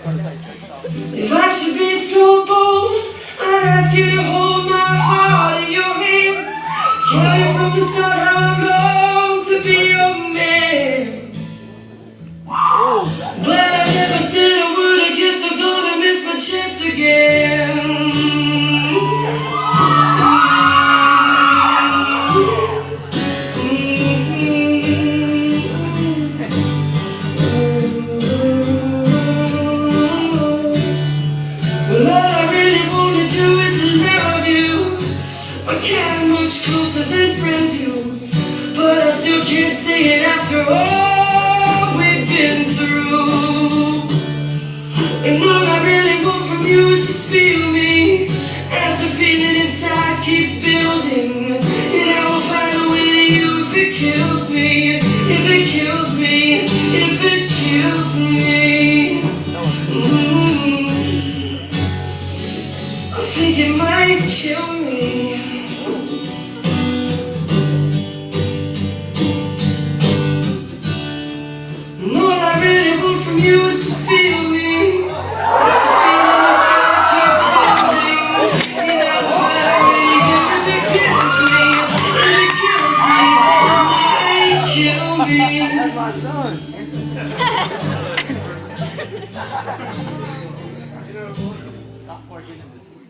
If I should be so bold, I'd ask you to hold my heart in your hand. Tell you from the start how I've longed to be your man. But I never said a word, I guess I'm gonna miss my chance again. Well, all I really wanna do is love you. I can't much closer than friends use, but I still can't say it after all we've been through. And all I really want from you is to feel me, as the feeling inside keeps building. And I will find a way to you if it kills me, if it kills me, if it kills me. I think it might kill me. And all I really want from you is to feel me. It's a feeling inside keeps building. And I will find a way if it kills me, if it kills me, it might kill me. That's my son. Stop forgetting this week.